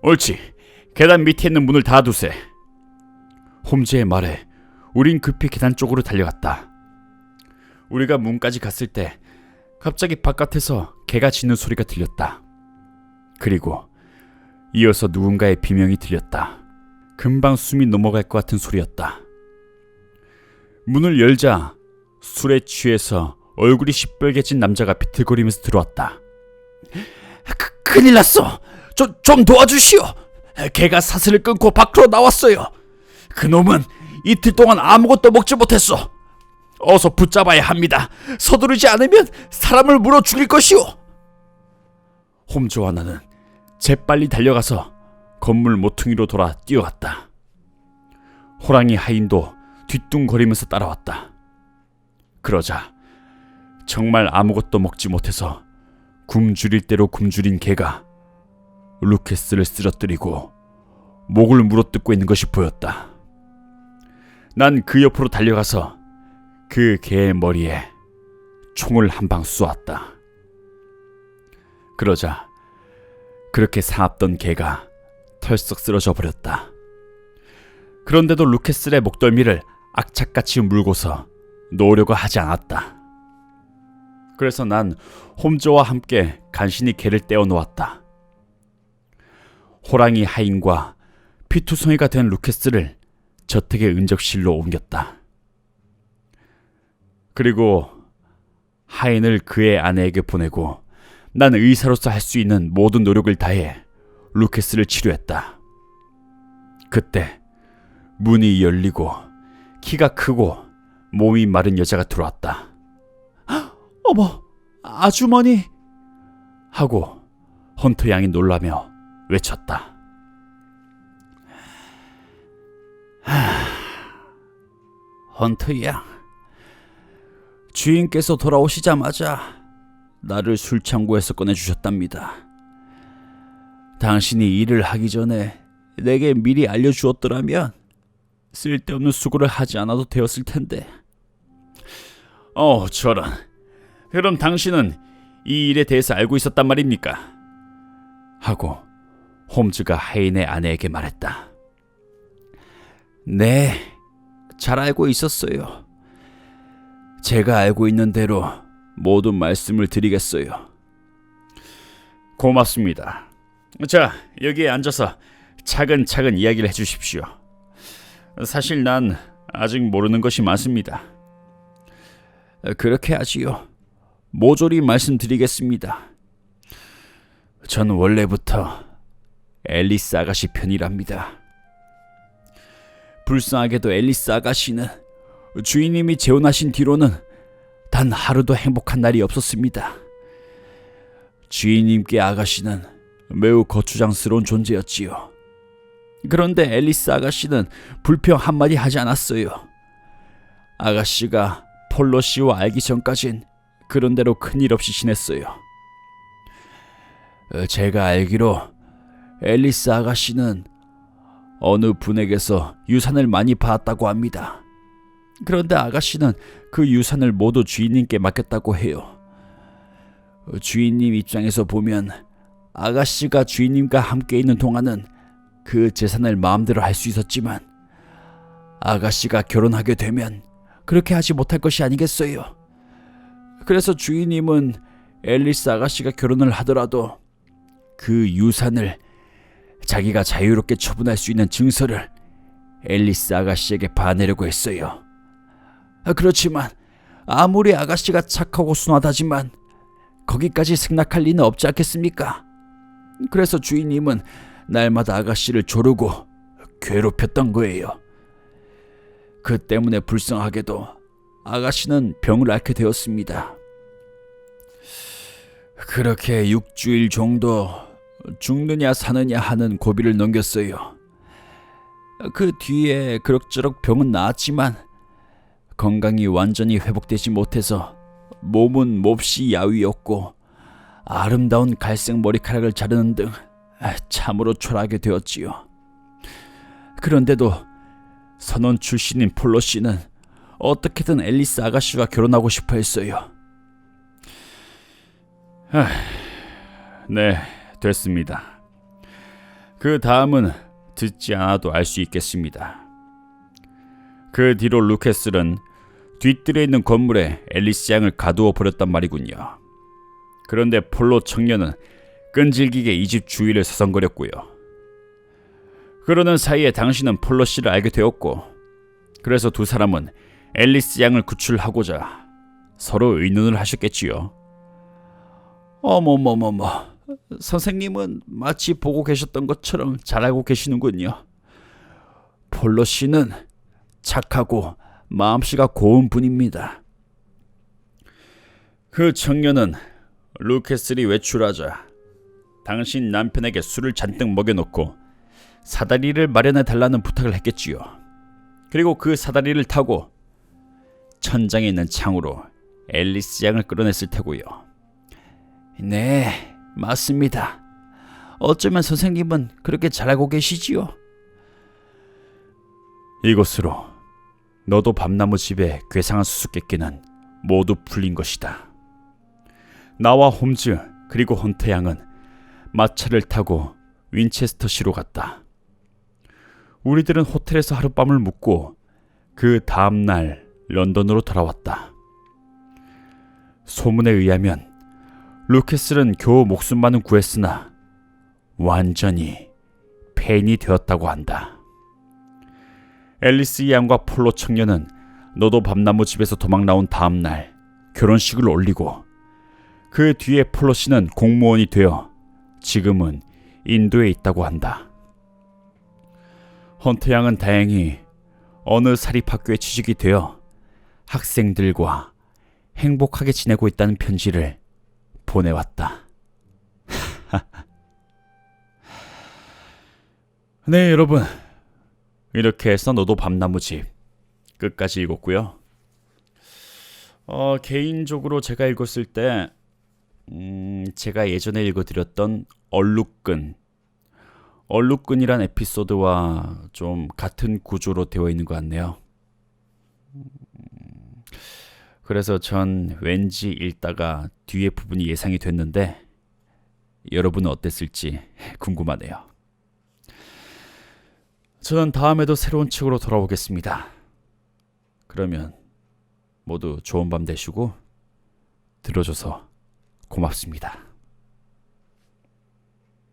옳지. 계단 밑에 있는 문을 닫아두세. 홈즈의 말에 우린 급히 계단 쪽으로 달려갔다. 우리가 문까지 갔을 때 갑자기 바깥에서 개가 짖는 소리가 들렸다. 그리고 이어서 누군가의 비명이 들렸다. 금방 숨이 넘어갈 것 같은 소리였다. 문을 열자 술에 취해서 얼굴이 시뻘개진 남자가 비틀거리면서 들어왔다. 큰일 났어. 좀 도와주시오. 개가 사슬을 끊고 밖으로 나왔어요. 그놈은 이틀 동안 아무것도 먹지 못했어. 어서 붙잡아야 합니다. 서두르지 않으면 사람을 물어 죽일 것이오. 홈즈와 나는 재빨리 달려가서 건물 모퉁이로 돌아 뛰어갔다. 호랑이 하인도 뒤뚱거리면서 따라왔다. 그러자 정말 아무것도 먹지 못해서 굶주릴 대로 굶주린 개가 루캐스를 쓰러뜨리고 목을 물어뜯고 있는 것이 보였다. 난 그 옆으로 달려가서 그 개의 머리에 총을 한 방 쏘았다. 그러자 그렇게 사납던 개가 털썩 쓰러져 버렸다. 그런데도 루캐스의 목덜미를 악착같이 물고서 놓으려고 하지 않았다. 그래서 난 홈즈와 함께 간신히 개를 떼어 놓았다. 호랑이 하인과 피투성이가 된 루캐스를 저택의 은적실로 옮겼다. 그리고 하인을 그의 아내에게 보내고 난 의사로서 할 수 있는 모든 노력을 다해 루케스를 치료했다. 그때 문이 열리고 키가 크고 몸이 마른 여자가 들어왔다. 어머, 아주머니! 하고 헌터 양이 놀라며 외쳤다. 헌터 양, 주인께서 돌아오시자마자 나를 술창고에서 꺼내주셨답니다. 당신이 일을 하기 전에 내게 미리 알려주었더라면 쓸데없는 수고를 하지 않아도 되었을 텐데. 저런. 그럼 당신은 이 일에 대해서 알고 있었단 말입니까? 하고 홈즈가 하인의 아내에게 말했다. 네, 잘 알고 있었어요. 제가 알고 있는 대로 모든 말씀을 드리겠어요. 고맙습니다. 자, 여기에 앉아서 차근차근 이야기를 해주십시오. 사실 난 아직 모르는 것이 많습니다. 그렇게 하지요. 모조리 말씀드리겠습니다. 전 원래부터 앨리스 아가씨 편이랍니다. 불쌍하게도 앨리스 아가씨는 주인님이 재혼하신 뒤로는 단 하루도 행복한 날이 없었습니다. 주인님께 아가씨는 매우 거추장스러운 존재였지요. 그런데 앨리스 아가씨는 불평 한마디 하지 않았어요. 아가씨가 폴로 씨와 알기 전까진 그런대로 큰일 없이 지냈어요. 제가 알기로 앨리스 아가씨는 어느 분에게서 유산을 많이 받았다고 합니다. 그런데 아가씨는 그 유산을 모두 주인님께 맡겼다고 해요. 주인님 입장에서 보면 아가씨가 주인님과 함께 있는 동안은 그 재산을 마음대로 할 수 있었지만 아가씨가 결혼하게 되면 그렇게 하지 못할 것이 아니겠어요. 그래서 주인님은 앨리스 아가씨가 결혼을 하더라도 그 유산을 자기가 자유롭게 처분할 수 있는 증서를 앨리스 아가씨에게 봐내려고 했어요. 그렇지만 아무리 아가씨가 착하고 순하다지만 거기까지 생각할 리는 없지 않겠습니까? 그래서 주인님은 날마다 아가씨를 조르고 괴롭혔던 거예요. 그 때문에 불쌍하게도 아가씨는 병을 앓게 되었습니다. 그렇게 6주일 정도 죽느냐 사느냐 하는 고비를 넘겼어요. 그 뒤에 그럭저럭 병은 나았지만 건강이 완전히 회복되지 못해서 몸은 몹시 야위었고 아름다운 갈색 머리카락을 자르는 등 참으로 초라하게 되었지요. 그런데도 선원 출신인 폴로 씨는 어떻게든 앨리스 아가씨와 결혼하고 싶어 했어요. 네, 됐습니다. 그 다음은 듣지 않아도 알 수 있겠습니다. 그 뒤로 루케스는 뒤뜰에 있는 건물에 앨리스 양을 가두어 버렸단 말이군요. 그런데 폴로 청년은 끈질기게 이 집 주위를 서성거렸고요. 그러는 사이에 당신은 폴로 씨를 알게 되었고, 그래서 두 사람은 앨리스 양을 구출하고자 서로 의논을 하셨겠지요. 어머머머머, 선생님은 마치 보고 계셨던 것처럼 잘 알고 계시는군요. 폴로 씨는 착하고 마음씨가 고운 분입니다. 그 청년은 루케슬이 외출하자 당신 남편에게 술을 잔뜩 먹여놓고 사다리를 마련해 달라는 부탁을 했겠지요. 그리고 그 사다리를 타고 천장에 있는 창으로 앨리스 양을 끌어냈을 테고요. 네, 맞습니다. 어쩌면 선생님은 그렇게 잘 알고 계시지요? 이것으로 너도 밤나무 집의 괴상한 수수께끼는 모두 풀린 것이다. 나와 홈즈 그리고 헌터 양은 마차를 타고 윈체스터시로 갔다. 우리들은 호텔에서 하룻밤을 묵고 그 다음날 런던으로 돌아왔다. 소문에 의하면 루케스는 겨우 목숨만은 구했으나 완전히 폐인이 되었다고 한다. 앨리스 양과 폴로 청년은 너도 밤나무 집에서 도망 나온 다음날 결혼식을 올리고 그 뒤에 폴로 씨는 공무원이 되어 지금은 인도에 있다고 한다. 헌터 양은 다행히 어느 사립학교에 취직이 되어 학생들과 행복하게 지내고 있다는 편지를 보내왔다. 네, 여러분. 이렇게 해서 너도 밤나무집 끝까지 읽었고요. 개인적으로 제가 읽었을 때 제가 예전에 읽어드렸던 얼룩끈이란 에피소드와 좀 같은 구조로 되어 있는 것 같네요. 그래서 전 왠지 읽다가 뒤에 부분이 예상이 됐는데 여러분은 어땠을지 궁금하네요. 저는 다음에도 새로운 책으로 돌아오겠습니다. 그러면 모두 좋은 밤 되시고 들어줘서 고맙습니다.